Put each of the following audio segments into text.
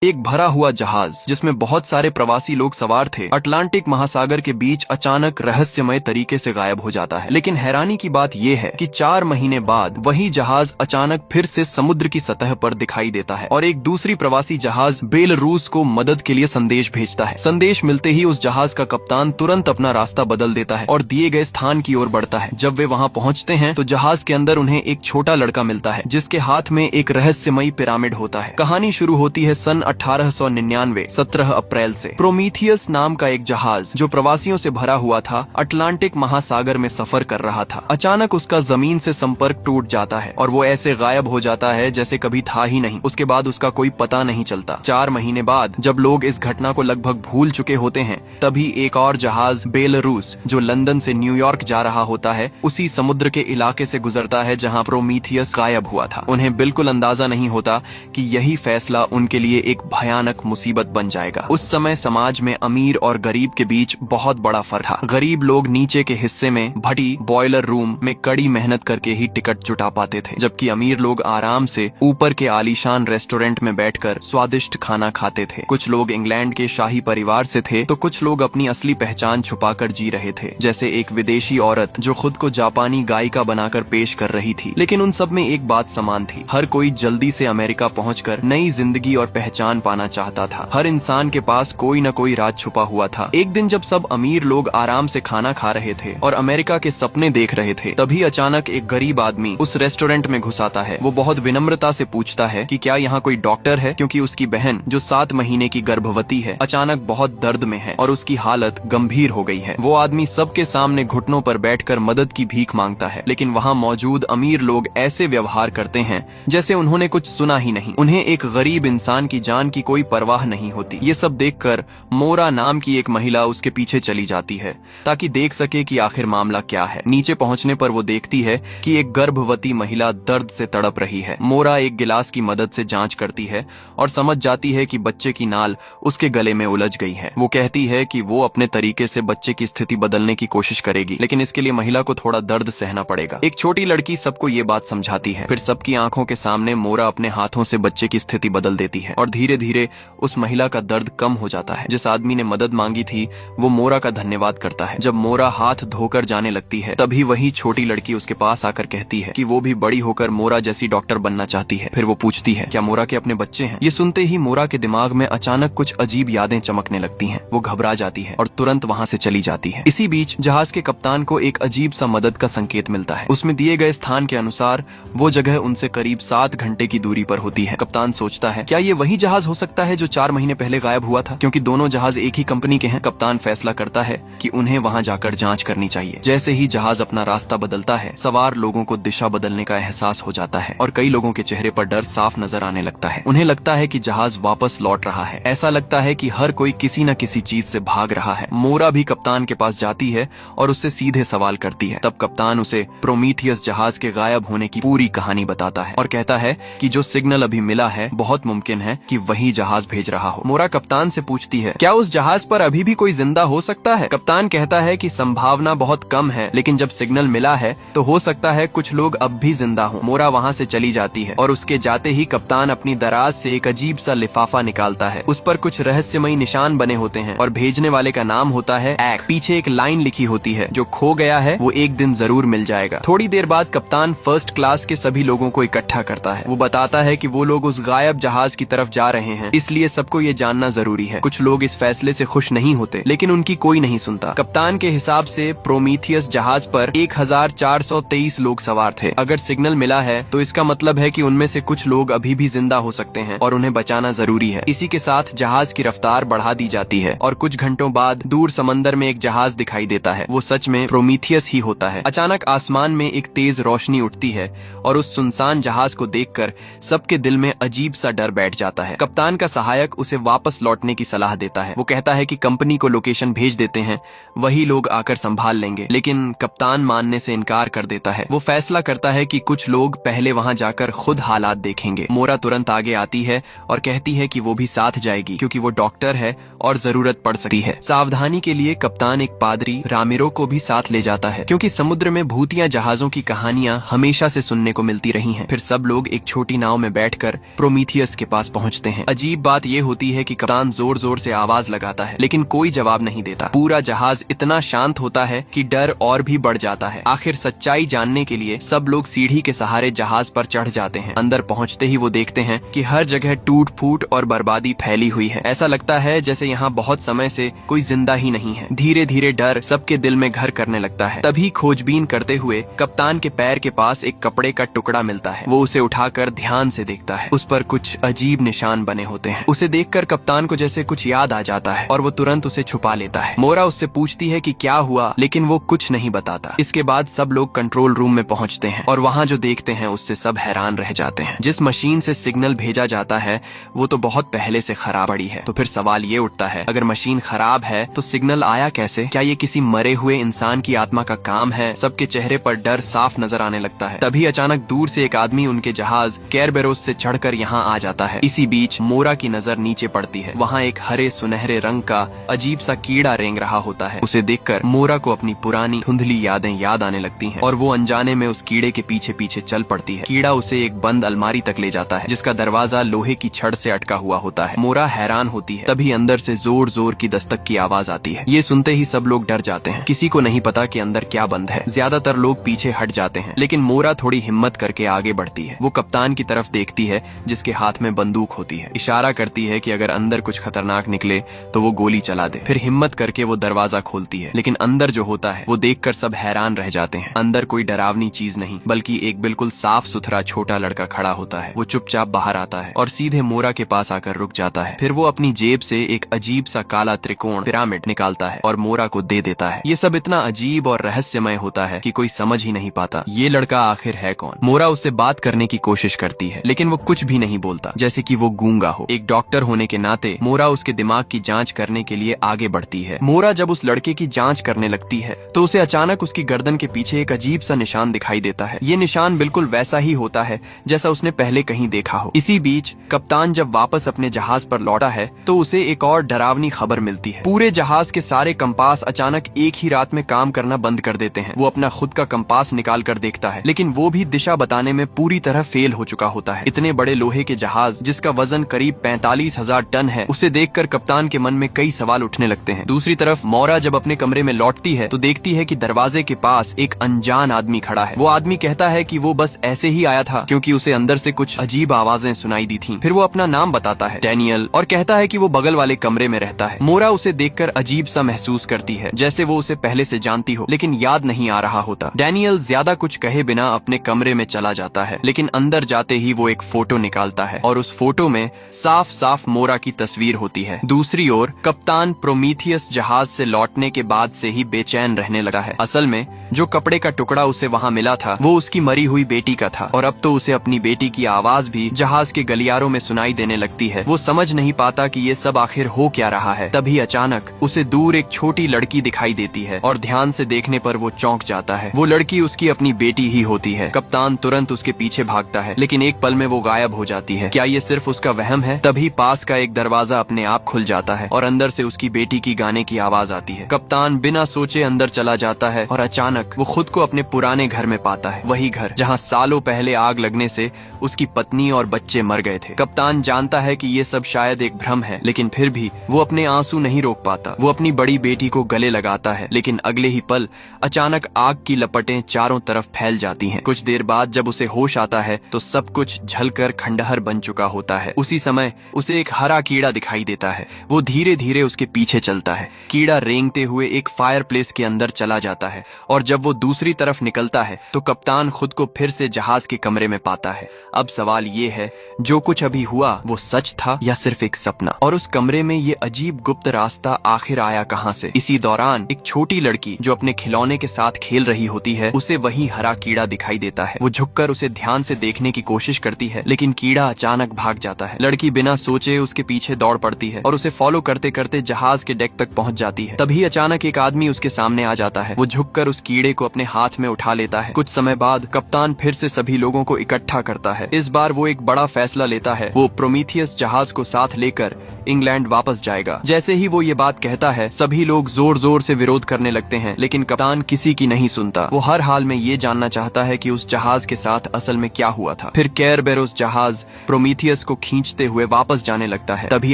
एक भरा हुआ जहाज जिसमें बहुत सारे प्रवासी लोग सवार थे अटलांटिक महासागर के बीच अचानक रहस्यमय तरीके से गायब हो जाता है। लेकिन हैरानी की बात यह है कि 4 महीने बाद वही जहाज अचानक फिर से समुद्र की सतह पर दिखाई देता है और एक दूसरी प्रवासी जहाज बेलारूस को मदद के लिए संदेश भेजता है। संदेश मिलते ही उस जहाज का कप्तान तुरंत अपना रास्ता बदल देता है और दिए गए स्थान की ओर बढ़ता है। जब वे वहाँ पहुँचते हैं तो जहाज के अंदर उन्हें एक छोटा लड़का मिलता है जिसके हाथ में एक रहस्यमयी पिरामिड होता है। कहानी शुरू होती है सन 1899 17 अप्रैल से। प्रोमीथियस नाम का एक जहाज जो प्रवासियों से भरा हुआ था अटलांटिक महासागर में सफर कर रहा था। अचानक उसका जमीन से संपर्क टूट जाता है और वो ऐसे गायब हो जाता है जैसे कभी था ही नहीं। उसके बाद उसका कोई पता नहीं चलता। 4 महीने बाद जब लोग इस घटना को लगभग भूल चुके होते हैं तभी एक और जहाज बेलारूस जो लंदन से न्यूयॉर्क जा रहा होता है उसी समुद्र के इलाके से गुजरता है जहाँ प्रोमीथियस गायब हुआ था। उन्हें बिल्कुल अंदाजा नहीं होता कि यही फैसला उनके लिए एक भयानक मुसीबत बन जाएगा। उस समय समाज में अमीर और गरीब के बीच बहुत बड़ा फर्क था। गरीब लोग नीचे के हिस्से में भट्टी बॉयलर रूम में कड़ी मेहनत करके ही टिकट जुटा पाते थे, जबकि अमीर लोग आराम से ऊपर के आलीशान रेस्टोरेंट में बैठकर स्वादिष्ट खाना खाते थे। कुछ लोग इंग्लैंड के शाही परिवार से थे तो कुछ लोग अपनी असली पहचान छुपाकर जी रहे थे, जैसे एक विदेशी औरत जो खुद को जापानी गायिका बनाकर पेश कर रही थी। लेकिन उन सब में एक बात समान थी, हर कोई जल्दी से अमेरिका पहुंचकर नई जिंदगी और पहचान पाना चाहता था। हर इंसान के पास कोई न कोई राज छुपा हुआ था। एक दिन जब सब अमीर लोग आराम से खाना खा रहे थे और अमेरिका के सपने देख रहे थे तभी अचानक एक गरीब आदमी उस रेस्टोरेंट में घुस आता है। वो बहुत विनम्रता से पूछता है कि क्या यहाँ कोई डॉक्टर है, क्योंकि उसकी बहन जो 7 महीने की गर्भवती है अचानक बहुत दर्द में है और उसकी हालत गंभीर हो गई है। वो आदमी सबके सामने घुटनों पर बैठकर मदद की भीख मांगता है, लेकिन वहाँ मौजूद अमीर लोग ऐसे व्यवहार करते हैं जैसे उन्होंने कुछ सुना ही नहीं। उन्हें एक गरीब इंसान की जान की कोई परवाह नहीं होती। ये सब देखकर मोरा नाम की एक महिला उसके पीछे चली जाती है ताकि देख सके कि आखिर मामला क्या है। नीचे पहुंचने पर वो देखती है कि एक गर्भवती महिला दर्द से तड़प रही है। मोरा एक गिलास की मदद से जांच करती है और समझ जाती है कि बच्चे की नाल उसके गले में उलझ गई है। वो कहती है कि वो अपने तरीके से बच्चे की स्थिति बदलने की कोशिश करेगी, लेकिन इसके लिए महिला को थोड़ा दर्द सहना पड़ेगा। एक छोटी लड़की सबको ये बात समझाती है। फिर सबकी आंखों के सामने मोरा अपने हाथों से बच्चे की स्थिति बदल देती है और धीरे धीरे उस महिला का दर्द कम हो जाता है। जिस आदमी ने मदद मांगी थी वो मोरा का धन्यवाद करता है। जब मोरा हाथ धोकर जाने लगती है तभी वही छोटी लड़की उसके पास आकर कहती है कि वो भी बड़ी होकर मोरा जैसी डॉक्टर बनना चाहती है। फिर वो पूछती है क्या मोरा के अपने बच्चे हैं। ये सुनते ही मोरा के दिमाग में अचानक कुछ अजीब यादें चमकने लगती हैं। वो घबरा जाती है और तुरंत वहाँ से चली जाती है। इसी बीच जहाज के कप्तान को एक अजीब सा मदद का संकेत मिलता है। उसमें दिए गए स्थान के अनुसार वो जगह उनसे करीब 7 घंटे की दूरी पर होती है। कप्तान सोचता है क्या ये वही जहाज हो सकता है जो 4 महीने पहले गायब हुआ था, क्योंकि दोनों जहाज एक ही कंपनी के हैं। कप्तान फैसला करता है कि उन्हें वहां जाकर जांच करनी चाहिए। जैसे ही जहाज अपना रास्ता बदलता है सवार लोगों को दिशा बदलने का एहसास हो जाता है और कई लोगों के चेहरे पर डर साफ नजर आने लगता है। उन्हें लगता है कि जहाज वापस लौट रहा है। ऐसा लगता है कि हर कोई किसी न किसी चीज से भाग रहा है। मोरा भी कप्तान के पास जाती है और उससे सीधे सवाल करती है। तब कप्तान उसे प्रोमीथियस जहाज के गायब होने की पूरी कहानी बताता है और कहता है कि जो सिग्नल अभी मिला है बहुत मुमकिन है कि वही जहाज भेज रहा हो। मोरा कप्तान से पूछती है क्या उस जहाज पर अभी भी कोई जिंदा हो सकता है। कप्तान कहता है कि संभावना बहुत कम है, लेकिन जब सिग्नल मिला है तो हो सकता है कुछ लोग अब भी जिंदा हों। मोरा वहाँ से चली जाती है और उसके जाते ही कप्तान अपनी दराज से एक अजीब सा लिफाफा निकालता है। उस पर कुछ रहस्यमयी निशान बने होते हैं और भेजने वाले का नाम होता है एक्ट। पीछे एक लाइन लिखी होती है जो खो गया है वो एक दिन जरूर मिल जाएगा। थोड़ी देर बाद कप्तान फर्स्ट क्लास के सभी लोगों को इकट्ठा करता है। वो बताता है कि वो लोग उस गायब जहाज की तरफ जा रहे हैं, इसलिए सबको ये जानना जरूरी है। कुछ लोग इस फैसले से खुश नहीं होते, लेकिन उनकी कोई नहीं सुनता। कप्तान के हिसाब से प्रोमीथियस जहाज पर 1423 लोग सवार थे। अगर सिग्नल मिला है तो इसका मतलब है कि उनमें से कुछ लोग अभी भी जिंदा हो सकते हैं और उन्हें बचाना जरूरी है। इसी के साथ जहाज की रफ्तार बढ़ा दी जाती है और कुछ घंटों बाद दूर समंदर में एक जहाज दिखाई देता है। वो सच में प्रोमीथियस ही होता है। अचानक आसमान में एक तेज रोशनी उठती है और उस सुनसान जहाज को देखकर सबके दिल में अजीब सा डर बैठ जाता है। कप्तान का सहायक उसे वापस लौटने की सलाह देता है। वो कहता है कि कंपनी को लोकेशन भेज देते हैं, वही लोग आकर संभाल लेंगे, लेकिन कप्तान मानने से इनकार कर देता है। वो फैसला करता है कि कुछ लोग पहले वहां जाकर खुद हालात देखेंगे। मोरा तुरंत आगे आती है और कहती है कि वो भी साथ जाएगी क्योंकि वो डॉक्टर है और जरूरत पड़ सकती है। सावधानी के लिए कप्तान एक पादरी रामिरो को भी साथ ले जाता है क्योंकि समुद्र में भूतिया जहाजों की कहानियां हमेशा से सुनने को मिलती रही हैं। फिर सब लोग एक छोटी नाव में बैठकर प्रोमीथियस के पास पहुंचते जाते हैं। अजीब बात ये होती है कि कप्तान जोर जोर से आवाज लगाता है लेकिन कोई जवाब नहीं देता। पूरा जहाज इतना शांत होता है कि डर और भी बढ़ जाता है। आखिर सच्चाई जानने के लिए सब लोग सीढ़ी के सहारे जहाज पर चढ़ जाते हैं। अंदर पहुंचते ही वो देखते हैं कि हर जगह टूट फूट और बर्बादी फैली हुई है। ऐसा लगता है जैसे यहाँ बहुत समय से कोई जिंदा ही नहीं है। धीरे धीरे डर सबके दिल में घर करने लगता है। तभी खोजबीन करते हुए कप्तान के पैर के पास एक कपड़े का टुकड़ा मिलता है। वो उसे उठाकर ध्यान से देखता है। उस पर कुछ अजीब निशान बने होते हैं। उसे देखकर कप्तान को जैसे कुछ याद आ जाता है और वो तुरंत उसे छुपा लेता है। मोरा उससे पूछती है कि क्या हुआ, लेकिन वो कुछ नहीं बताता। इसके बाद सब लोग कंट्रोल रूम में पहुंचते हैं और वहाँ जो देखते हैं उससे सब हैरान रह जाते हैं। जिस मशीन से सिग्नल भेजा जाता है वो तो बहुत पहले से खराब पड़ी है। तो फिर सवाल ये उठता है, अगर मशीन खराब है तो सिग्नल आया कैसे? क्या ये किसी मरे हुए इंसान की आत्मा का काम है? सबके चेहरे पर डर साफ नजर आने लगता है। तभी अचानक दूर से एक आदमी उनके जहाज केरबेरोस से चढ़कर यहाँ आ जाता है। इसी बीच मोरा की नजर नीचे पड़ती है। वहाँ एक हरे सुनहरे रंग का अजीब सा कीड़ा रेंग रहा होता है। उसे देखकर मोरा को अपनी पुरानी धुंधली यादें याद आने लगती हैं और वो अनजाने में उस कीड़े के पीछे पीछे चल पड़ती है। कीड़ा उसे एक बंद अलमारी तक ले जाता है जिसका दरवाजा लोहे की छड़ से अटका हुआ होता है। मोरा हैरान होती है। तभी अंदर से जोर जोर की दस्तक की आवाज आती है। ये सुनते ही सब लोग डर जाते हैं। किसी को नहीं पता कि अंदर क्या बंद है। ज्यादातर लोग पीछे हट जाते हैं लेकिन मोरा थोड़ी हिम्मत करके आगे बढ़ती है। वो कप्तान की तरफ देखती है जिसके हाथ में बंदूक होती है। इशारा करती है कि अगर अंदर कुछ खतरनाक निकले तो वो गोली चला दे। फिर हिम्मत करके वो दरवाजा खोलती है लेकिन अंदर जो होता है वो देखकर सब हैरान रह जाते हैं। अंदर कोई डरावनी चीज नहीं बल्कि एक बिल्कुल साफ सुथरा छोटा लड़का खड़ा होता है। वो चुपचाप बाहर आता है और सीधे मोरा के पास आकर रुक जाता है। फिर वो अपनी जेब से एक अजीब सा काला त्रिकोण पिरामिड निकालता है और मोरा को दे देता है। ये सब इतना अजीब और रहस्यमय होता है कि कोई समझ ही नहीं पाता ये लड़का आखिर है कौन। मोरा उससे बात करने की कोशिश करती है लेकिन वो कुछ भी नहीं बोलता, जैसे कि वो गूंगा हो। एक डॉक्टर होने के नाते मोरा उसके दिमाग की जांच करने के लिए आगे बढ़ती है। मोरा जब उस लड़के की जांच करने लगती है तो उसे अचानक उसकी गर्दन के पीछे एक अजीब सा निशान दिखाई देता है। ये निशान बिल्कुल वैसा ही होता है जैसा उसने पहले कहीं देखा हो। इसी बीच कप्तान जब वापस अपने जहाज पर लौटा है तो उसे एक और डरावनी खबर मिलती है। पूरे जहाज के सारे कंपास अचानक एक ही रात में काम करना बंद कर देते हैं। वो अपना खुद का कंपास निकाल कर देखता है लेकिन वो भी दिशा बताने में पूरी तरह फेल हो चुका होता है। इतने बड़े लोहे के जहाज जिसका वजन करीब 45,000 टन है, उसे देखकर कप्तान के मन में कई सवाल उठने लगते हैं। दूसरी तरफ मोरा जब अपने कमरे में लौटती है तो देखती है कि दरवाजे के पास एक अनजान आदमी खड़ा है। वो आदमी कहता है कि वो बस ऐसे ही आया था क्योंकि उसे अंदर से कुछ अजीब आवाजें सुनाई दी थीं। फिर वो अपना नाम बताता है, डैनियल, और कहता है कि वो बगल वाले कमरे में रहता है। मोरा उसे देखकर अजीब सा महसूस करती है जैसे वो उसे पहले से जानती हो लेकिन याद नहीं आ रहा होता। डैनियल ज्यादा कुछ कहे बिना अपने कमरे में चला जाता है लेकिन अंदर जाते ही वो एक फोटो निकालता है और उस फोटो में साफ साफ मोरा की तस्वीर होती है। दूसरी ओर कप्तान प्रोमीथियस जहाज से लौटने के बाद से ही बेचैन रहने लगा है। असल में जो कपड़े का टुकड़ा उसे वहाँ मिला था वो उसकी मरी हुई बेटी का था और अब तो उसे अपनी बेटी की आवाज भी जहाज के गलियारों में सुनाई देने लगती है। वो समझ नहीं पाता कि ये सब आखिर हो क्या रहा है। तभी अचानक उसे दूर एक छोटी लड़की दिखाई देती है और ध्यान से देखने पर वो चौंक जाता है। वो लड़की उसकी अपनी बेटी ही होती है। कप्तान तुरंत उसके पीछे भागता है लेकिन एक पल में वो गायब हो जाती है। क्या ये सिर्फ उसका वहम है? तभी पास का एक दरवाजा अपने आप खुल जाता है और अंदर से उसकी बेटी की गाने की आवाज आती है। कप्तान बिना सोचे अंदर चला जाता है और अचानक वो खुद को अपने पुराने घर में पाता है। वही घर जहाँ सालों पहले आग लगने से उसकी पत्नी और बच्चे मर गए थे। कप्तान जानता है कि ये सब शायद एक भ्रम है लेकिन फिर भी वो अपने आंसू नहीं रोक पाता। वो अपनी बड़ी बेटी को गले लगाता है लेकिन अगले ही पल अचानक आग की लपटें चारों तरफ फैल जाती हैं। कुछ देर बाद जब उसे होश आता है तो सब कुछ जलकर खंडहर बन चुका होता है। उसी समय उसे एक हरा कीड़ा दिखाई देता है। वो धीरे धीरे उसके पीछे चलता है। कीड़ा रेंगते हुए एक फायर प्लेस के अंदर चला जाता है और जब वो दूसरी तरफ निकलता है तो कप्तान खुद को फिर से जहाज के कमरे में पाता है। अब सवाल ये है, जो कुछ अभी हुआ वो सच था या सिर्फ एक सपना? और उस कमरे में ये अजीब गुप्त रास्ता आखिर आया कहाँ से? इसी दौरान एक छोटी लड़की जो अपने खिलौने के साथ खेल रही होती है उसे वही हरा कीड़ा दिखाई देता है। वो झुककर उसे ध्यान से देखने की कोशिश करती है लेकिन कीड़ा अचानक भाग जाता है। लड़की बिना सोचे उसके पीछे दौड़ पड़ती है और उसे फॉलो करते करते जहाज के डेक तक पहुंच जाती है। तभी अचानक एक आदमी उसके सामने आ जाता है। वो झुककर उस कीड़े को अपने हाथ में उठा लेता है। कुछ समय बाद कप्तान फिर से सभी लोगों को इकट्ठा करता है। इस बार वो एक बड़ा फैसला लेता है। वो प्रोमीथियस जहाज को साथ लेकर इंग्लैंड वापस जाएगा। जैसे ही वो ये बात कहता है सभी लोग जोर जोर से विरोध करने लगते हैं लेकिन कप्तान किसी की नहीं सुनता। वो हर हाल में ये जानना चाहता है कि उस जहाज के साथ असल में क्या हुआ था। फिर केरबेरोस जहाज प्रोमीथियस को खींच खींचते हुए वापस जाने लगता है। तभी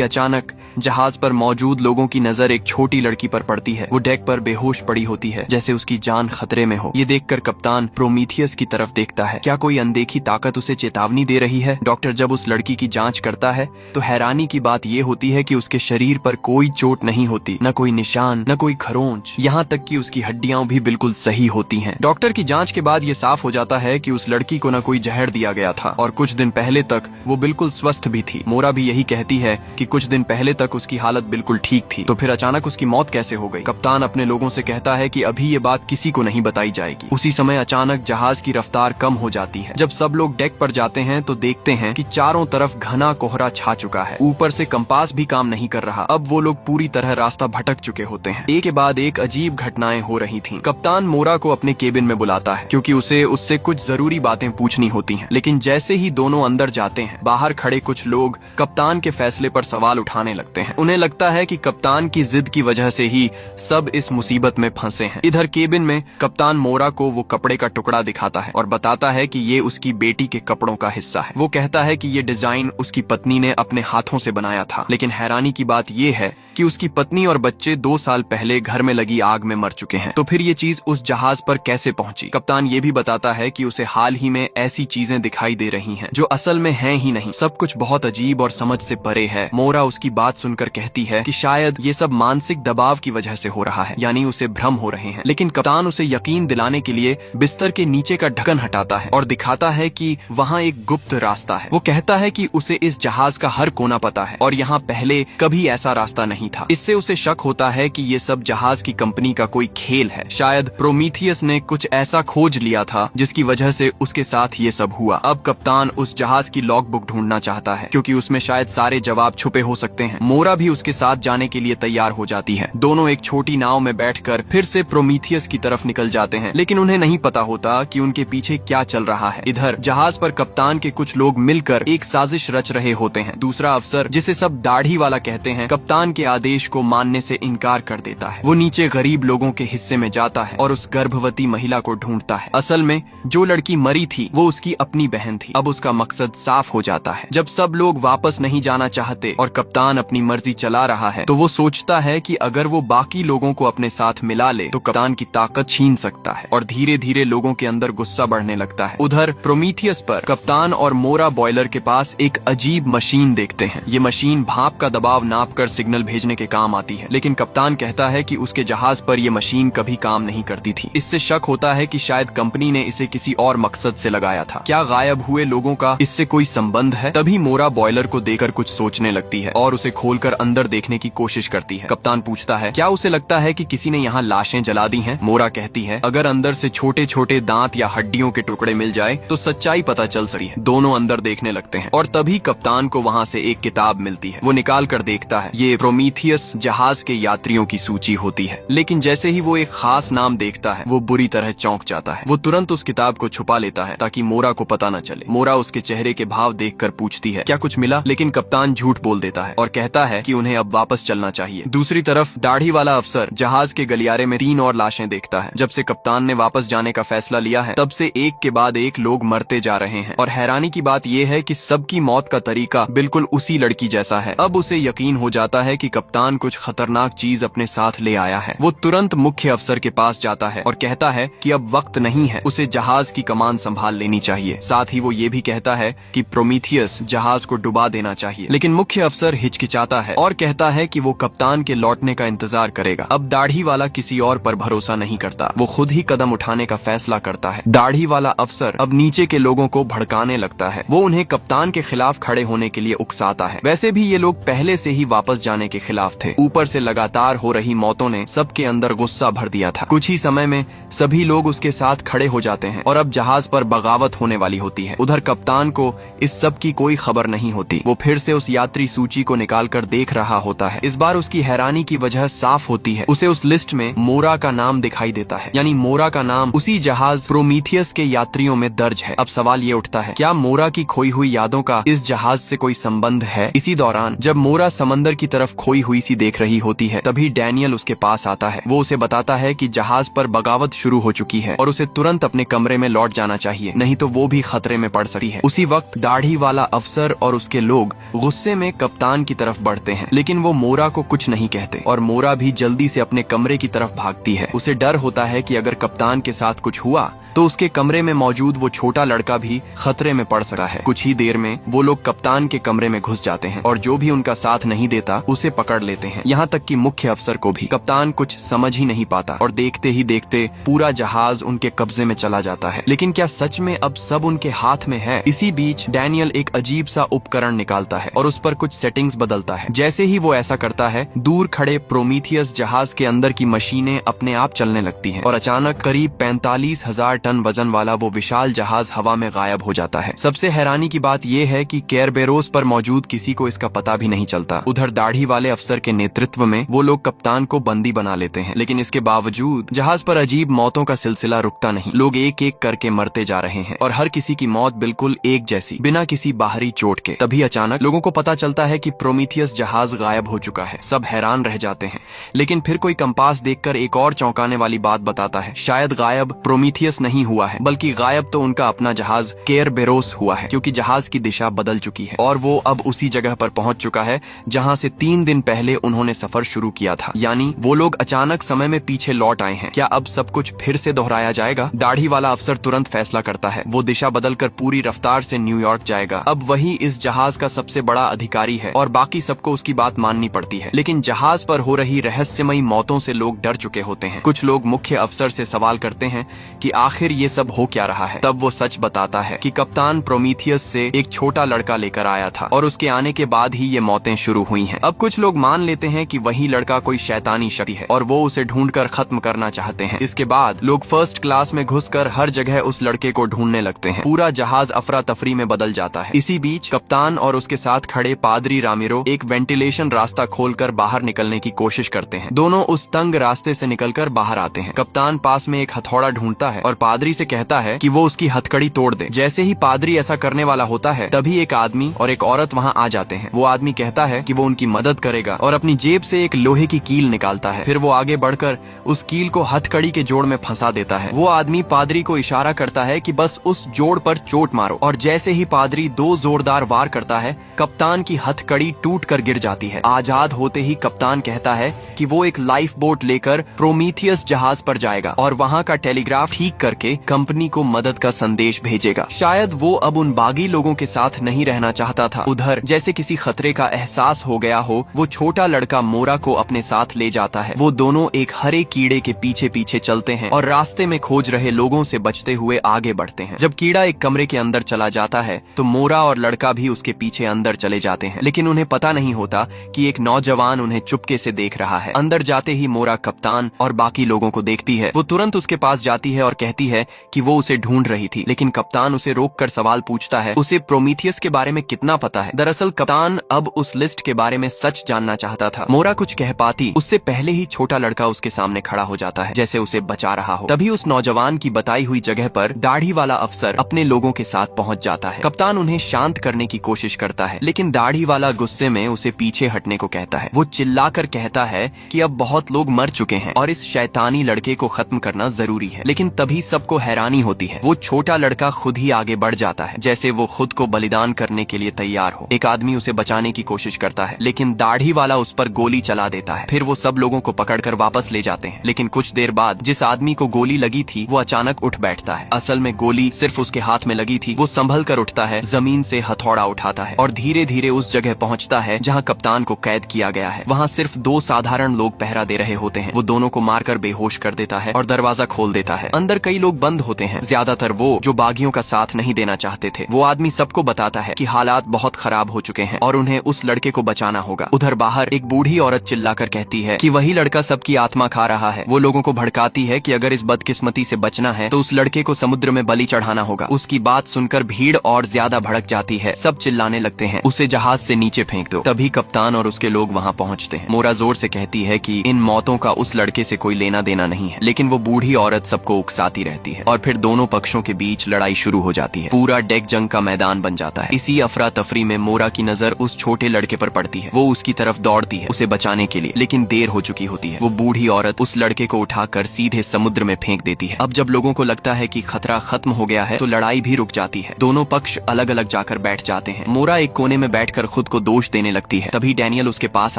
अचानक जहाज पर मौजूद लोगों की नजर एक छोटी लड़की पर पड़ती है। वो डेक पर बेहोश पड़ी होती है, जैसे उसकी जान खतरे में हो। ये देखकर कप्तान प्रोमीथियस की तरफ देखता है। क्या कोई अनदेखी ताकत उसे चेतावनी दे रही है? डॉक्टर जब उस लड़की की जांच करता है तो हैरानी की बात ये होती है कि उसके शरीर पर कोई चोट नहीं होती, न कोई निशान, न कोई खरोंच, यहाँ तक कि उसकी हड्डियां भी बिल्कुल सही होती हैं। डॉक्टर की जांच के बाद ये साफ हो जाता है कि उस लड़की को न कोई जहर दिया गया था और कुछ दिन पहले तक वो बिल्कुल स्वस्थ भी थी। मोरा भी यही कहती है कि कुछ दिन पहले तक उसकी हालत बिल्कुल ठीक थी, तो फिर अचानक उसकी मौत कैसे हो गई? कप्तान अपने लोगों से कहता है कि अभी ये बात किसी को नहीं बताई जाएगी। उसी समय अचानक जहाज की रफ्तार कम हो जाती है। जब सब लोग डेक पर जाते हैं तो देखते हैं कि चारों तरफ घना कोहरा छा चुका है। ऊपर से कंपास भी काम नहीं कर रहा। अब वो लोग पूरी तरह रास्ता भटक चुके होते हैं। एक के बाद एक अजीब घटनाएं हो रही थीं। कप्तान मोरा को अपने केबिन में बुलाता है क्योंकि उसे उससे कुछ जरूरी बातें पूछनी होती हैं। लेकिन जैसे ही दोनों अंदर जाते हैं, बाहर खड़े कुछ लोग कप्तान के फैसले पर सवाल उठाने लगते हैं। उन्हें लगता है कि कप्तान की जिद की वजह से ही सब इस मुसीबत में फंसे हैं। इधर केबिन में कप्तान मोरा को वो कपड़े का टुकड़ा दिखाता है और बताता है कि ये उसकी बेटी के कपड़ों का हिस्सा है। वो कहता है कि ये डिजाइन उसकी पत्नी ने अपने हाथों से बनाया था। लेकिन हैरानी की बात ये है कि उसकी पत्नी और बच्चे 2 साल पहले घर में लगी आग में मर चुके हैं। तो फिर ये चीज उस जहाज पर कैसे पहुंची? कप्तान ये भी बताता है कि उसे हाल ही में ऐसी चीजें दिखाई दे रही हैं जो असल में हैं ही नहीं। सब कुछ बहुत अजीब और समझ से परे है। मोरा उसकी बात सुनकर कहती है कि शायद ये सब मानसिक दबाव की वजह से हो रहा है, यानी उसे भ्रम हो रहे हैं। लेकिन कप्तान उसे यकीन दिलाने के लिए बिस्तर के नीचे का ढक्कन हटाता है और दिखाता है कि वहाँ एक गुप्त रास्ता है। वो कहता है कि उसे इस जहाज का हर कोना पता है और यहाँ पहले कभी ऐसा रास्ता नहीं था। इससे उसे शक होता है कि ये सब जहाज की कंपनी का कोई खेल है। शायद प्रोमीथियस ने कुछ ऐसा खोज लिया था जिसकी वजह से उसके साथ ये सब हुआ। अब कप्तान उस जहाज की लॉग बुक ढूंढना चाहता है क्योंकि उसमें शायद सारे जवाब छुपे हो सकते हैं। मोरा भी उसके साथ जाने के लिए तैयार हो जाती है। दोनों एक छोटी नाव में बैठकर फिर से प्रोमीथियस की तरफ निकल जाते हैं, लेकिन उन्हें नहीं पता होता कि उनके पीछे क्या चल रहा है। इधर जहाज पर कप्तान के कुछ लोग मिलकर एक साजिश रच रहे होते हैं। दूसरा अफसर, जिसे सब दाढ़ी वाला कहते हैं, कप्तान के आदेश को मानने से इनकार कर देता है। वो नीचे गरीब लोगों के हिस्से में जाता है और उस गर्भवती महिला को ढूंढता है। असल में जो लड़की मरी थी वो उसकी अपनी बहन थी। अब उसका मकसद साफ हो जाता है। जब सब लोग वापस नहीं जाना चाहते और कप्तान अपनी मर्जी चला रहा है तो वो सोचता है कि अगर वो बाकी लोगों को अपने साथ मिला ले तो कप्तान की ताकत छीन सकता है और धीरे धीरे लोगों के अंदर गुस्सा बढ़ने लगता है। उधर प्रोमीथियस पर कप्तान और मोरा बॉयलर के पास एक अजीब मशीन देखते हैं। ये मशीन भाप का दबाव नापकर सिग्नल भेजने के काम आती है, लेकिन कप्तान कहता है कि उसके जहाज पर यह मशीन कभी काम नहीं करती थी। इससे शक होता है कि शायद कंपनी ने इसे किसी और मकसद से लगाया था। क्या गायब हुए लोगों का इससे कोई संबंध है? तभी मोरा बॉयलर को देकर कुछ सोचने लगती है और उसे खोलकर अंदर देखने की कोशिश करती है। कप्तान पूछता है, क्या उसे लगता है कि किसी ने यहाँ लाशें जला दी हैं? मोरा कहती है, अगर अंदर से छोटे छोटे दांत या हड्डियों के टुकड़े मिल जाए तो सच्चाई पता चल सकती है। दोनों अंदर देखने लगते हैं और तभी कप्तान को वहाँ से एक किताब मिलती है। वो निकाल कर देखता है। ये प्रोमीथियस जहाज के यात्रियों की सूची होती है, लेकिन जैसे ही वो एक खास नाम देखता है वो बुरी तरह चौंक जाता है। वो तुरंत उस किताब को छुपा लेता है ताकि मोरा को पता न चले। मोरा उसके चेहरे के भाव देखकर पूछती है, क्या कुछ मिला? लेकिन कप्तान झूठ बोल देता है और कहता है कि उन्हें अब वापस चलना चाहिए। दूसरी तरफ दाढ़ी वाला अफसर जहाज के गलियारे में 3 और लाशें देखता है। जब से कप्तान ने वापस जाने का फैसला लिया है तब से एक के बाद एक लोग मरते जा रहे हैं और हैरानी की बात यह है कि सबकी मौत का तरीका बिल्कुल उसी लड़की जैसा है। अब उसे यकीन हो जाता है कि कप्तान कुछ खतरनाक चीज अपने साथ ले आया है। वो तुरंत मुख्य अफसर के पास जाता है और कहता है कि अब वक्त नहीं है, उसे जहाज की कमान संभाल लेनी चाहिए। साथ ही वो ये भी कहता है कि प्रोमीथियस जहाज को डुबा देना चाहिए, लेकिन मुख्य अफसर हिचकिचाता है और कहता है कि वो कप्तान के लौटने का इंतजार करेगा। अब दाढ़ी वाला किसी और पर भरोसा नहीं करता, वो खुद ही कदम उठाने का फैसला करता है। दाढ़ी वाला अफसर अब नीचे के लोगों को भड़काने लगता है। वो उन्हें कप्तान के खिलाफ खड़े होने के लिए उकसाता है। वैसे भी ये लोग पहले से ही वापस जाने के खिलाफ थे। ऊपर से लगातार हो रही मौतों ने सबके अंदर गुस्सा भर दिया था। कुछ ही समय में सभी लोग उसके साथ खड़े हो जाते हैं और अब जहाज पर बगावत होने वाली होती है। उधर कप्तान को इस सब की कोई खबर नहीं होती। वो फिर से उस यात्री सूची को निकालकर देख रहा होता है। इस बार उसकी हैरानी की वजह साफ होती है। उसे उस लिस्ट में मोरा का नाम दिखाई देता है, यानी मोरा का नाम उसी जहाज प्रोमीथियस के यात्रियों में दर्ज है। अब सवाल ये उठता है, क्या मोरा की खोई हुई यादों का इस जहाज से कोई संबंध है? इसी दौरान जब मोरा समंदर की तरफ खोई हुई सी देख रही होती है तभी डैनियल उसके पास आता है। वो उसे बताता है कि जहाज पर बगावत शुरू हो चुकी है और उसे तुरंत अपने कमरे में लौट जाना चाहिए, नहीं तो वो भी खतरे में पड़ सकती है। उसी वक्त दाढ़ी वाला अफसर अफसर और उसके लोग गुस्से में कप्तान की तरफ बढ़ते हैं, लेकिन वो मोरा को कुछ नहीं कहते और मोरा भी जल्दी से अपने कमरे की तरफ भागती है। उसे डर होता है कि अगर कप्तान के साथ कुछ हुआ तो उसके कमरे में मौजूद वो छोटा लड़का भी खतरे में पड़ सकता है। कुछ ही देर में वो लोग कप्तान के कमरे में घुस जाते हैं और जो भी उनका साथ नहीं देता उसे पकड़ लेते हैं। यहाँ तक कि मुख्य अफसर को भी। कप्तान कुछ समझ ही नहीं पाता और देखते ही देखते पूरा जहाज उनके कब्जे में चला जाता है। लेकिन क्या सच में अब सब उनके हाथ में है? इसी बीच डैनियल एक अजीब सा उपकरण निकालता है और उस पर कुछ सेटिंग्स बदलता है। जैसे ही वो ऐसा करता है, दूर खड़े प्रोमीथियस जहाज के अंदर की मशीनें अपने आप चलने लगती हैं और अचानक करीब 45,000 टन वजन वाला वो विशाल जहाज हवा में गायब हो जाता है। सबसे हैरानी की बात यह है कि केरबेरोस पर मौजूद किसी को इसका पता भी नहीं चलता। उधर दाढ़ी वाले अफसर के नेतृत्व में वो लोग कप्तान को बंदी बना लेते हैं, लेकिन इसके बावजूद जहाज पर अजीब मौतों का सिलसिला रुकता नहीं। लोग एक एक करके मरते जा रहे हैं और हर किसी की मौत बिल्कुल एक जैसी, बिना किसी बाहरी चोट के। तभी अचानक लोगों को पता चलता है कि प्रोमीथियस जहाज गायब हो चुका है। सब हैरान रह जाते हैं, लेकिन फिर कोई कंपास देखकर एक और चौंकाने वाली बात बताता है। शायद गायब प्रोमीथियस नहीं हुआ है, बल्कि गायब तो उनका अपना जहाज केरबेरोस हुआ है, क्योंकि जहाज की दिशा बदल चुकी है और वो अब उसी जगह पर पहुंच चुका है जहां से 3 दिन पहले उन्होंने सफर शुरू किया था। यानी वो लोग अचानक समय में पीछे लौट आए हैं। क्या अब सब कुछ फिर से दोहराया जाएगा? दाढ़ी वाला अफसर तुरंत फैसला करता है। वो दिशा बदलकर पूरी रफ्तार से न्यूयॉर्क जाएगा। अब वही इस जहाज का सबसे बड़ा अधिकारी है और बाकी सबको उसकी बात माननी पड़ती है। लेकिन जहाज पर हो रही रहस्यमयी मौतों से लोग डर चुके होते हैं। कुछ लोग मुख्य अफसर से सवाल करते हैं कि आखिर ये सब हो क्या रहा है। तब वो सच बताता है कि कप्तान प्रोमीथियस से एक छोटा लड़का लेकर आया था और उसके आने के बाद ही ये मौतें शुरू हुई हैं। अब कुछ लोग मान लेते हैं कि वही लड़का कोई शैतानी शक्ति है और वो उसे ढूंढकर खत्म करना चाहते हैं। इसके बाद लोग फर्स्ट क्लास में घुसकर हर जगह उस लड़के को ढूंढने लगते हैं। पूरा जहाज अफरा तफरी में बदल जाता है। इसी बीच कप्तान और उसके साथ खड़े पादरी रामिरो एक वेंटिलेशन रास्ता खोलकर बाहर निकलने की कोशिश करते हैं। दोनों उस तंग रास्ते से निकलकर बाहर आते हैं। कप्तान पास में एक हथौड़ा ढूंढता है और पादरी से कहता है कि वो उसकी हथकड़ी तोड़ दे। जैसे ही पादरी ऐसा करने वाला होता है, तभी एक आदमी और एक औरत वहाँ आ जाते हैं। वो आदमी कहता है कि वो उनकी मदद करेगा और अपनी जेब से एक लोहे की कील निकालता है। फिर वो आगे बढ़कर उस कील को हथकड़ी के जोड़ में फंसा देता है। वो आदमी पादरी को इशारा करता है कि बस उस जोड़ पर चोट मारो और जैसे ही पादरी 2 जोरदार वार करता है, कप्तान की हथकड़ी टूट कर गिर जाती है। आजाद होते ही कप्तान कहता है कि वो एक लाइफ बोट लेकर प्रोमीथियस जहाज पर जाएगा और वहाँ का टेलीग्राफ ठीक करके कंपनी को मदद का संदेश भेजेगा। शायद वो अब उन बागी लोगों के साथ नहीं रहना चाहता था। उधर जैसे किसी खतरे का एहसास हो गया हो, वो छोटा लड़का मोरा को अपने साथ ले जाता है। वो दोनों एक हरे कीड़े के पीछे पीछे चलते हैं और रास्ते में खोज रहे लोगों से बचते हुए आगे बढ़ते हैं। जब कीड़ा एक कमरे के अंदर चला जाता है तो मोरा और लड़का भी उसके पीछे अंदर चले जाते हैं, लेकिन उन्हें पता नहीं होता कि एक नौजवान उन्हें चुपके से देख रहा है। अंदर जाते ही मोरा कप्तान और बाकी लोगों को देखती है। वो तुरंत उसके पास जाती है और कहती है कि वो उसे ढूंढ रही थी, लेकिन कप्तान उसे रोककर सवाल पूछता है उसे प्रोमीथियस के बारे में कितना पता है। दरअसल कप्तान अब उस लिस्ट के बारे में सच जानना चाहता था। मोरा कुछ कह पाती उससे पहले ही छोटा लड़का उसके सामने खड़ा हो जाता है, जैसे उसे बचा रहा हो। तभी उस नौजवान की बताई हुई जगह पर दाढ़ी वाला अफसर अपने लोगों के साथ पहुंच जाता है। कप्तान उन्हें शांत करने की कोशिश करता है, लेकिन दाढ़ी वाला गुस्से में उसे पीछे हटने को कहता है। वो चिल्लाकर कहता है कि अब बहुत लोग मर चुके हैं और इस शैतानी लड़के को खत्म करना जरूरी है। लेकिन तभी सबको हैरानी होती है। वो छोटा लड़का खुद ही आगे बढ़ जाता है, जैसे वो खुद को बलिदान करने के लिए तैयार हो। एक आदमी उसे बचाने की कोशिश करता है, लेकिन दाढ़ी वाला उस पर गोली चला देता है। फिर वो सब लोगों को पकड़कर वापस ले जाते हैं, लेकिन कुछ देर बाद जिस आदमी को गोली लगी थी वो अचानक उठ बैठता है। असल में गोली सिर्फ उसके हाथ में लगी थी। वो संभल कर उठता है, जमीन से हथौड़ा उठाता है और धीरे धीरे उस जगह पहुंचता है जहां कप्तान को कैद किया गया है। वहां सिर्फ 2 साधारण लोग पहरा दे रहे होते हैं। वो दोनों को मारकर बेहोश कर देता है और दरवाजा खोल देता है। अंदर कई लोग बंद होते हैं, ज्यादातर वो जो बागियों का साथ नहीं देना चाहते थे। वो आदमी सबको बताता है कि हालात बहुत खराब हो चुके हैं और उन्हें उस लड़के को बचाना होगा। उधर बाहर एक बूढ़ी औरत चिल्लाकर कहती है कि वही लड़का सबकी आत्मा खा रहा है। वो लोगों को भड़काती है कि अगर इस बदकिस्मती से बचना है तो उस लड़के को समुद्र में बलि चढ़ाना होगा। उसकी बात सुनकर भीड़ और ज्यादा भड़क जाती है। सब चिल्लाने लगते हैं उसे जहाज से नीचे फेंक दो। तभी कप्तान और उसके लोग वहाँ पहुँचते हैं। मोरा जोर से कहती है कि इन मौतों का उस लड़के से कोई लेना देना नहीं है, लेकिन वो बूढ़ी औरत सबको उकसाती रहती रहती है और फिर दोनों पक्षों के बीच लड़ाई शुरू हो जाती है। पूरा डेक जंग का मैदान बन जाता है। इसी अफरा तफरी में मोरा की नजर उस छोटे लड़के पर पड़ती है। वो उसकी तरफ दौड़ती है उसे बचाने के लिए, लेकिन देर हो चुकी होती है। वो बूढ़ी औरत उस लड़के को उठाकर सीधे समुद्र में फेंक देती है। अब जब लोगों को लगता है कि खतरा खत्म हो गया है तो लड़ाई भी रुक जाती है। दोनों पक्ष अलग अलग जाकर बैठ जाते हैं। मोरा एक कोने में बैठकर खुद को दोष देने लगती है। तभी डैनियल उसके पास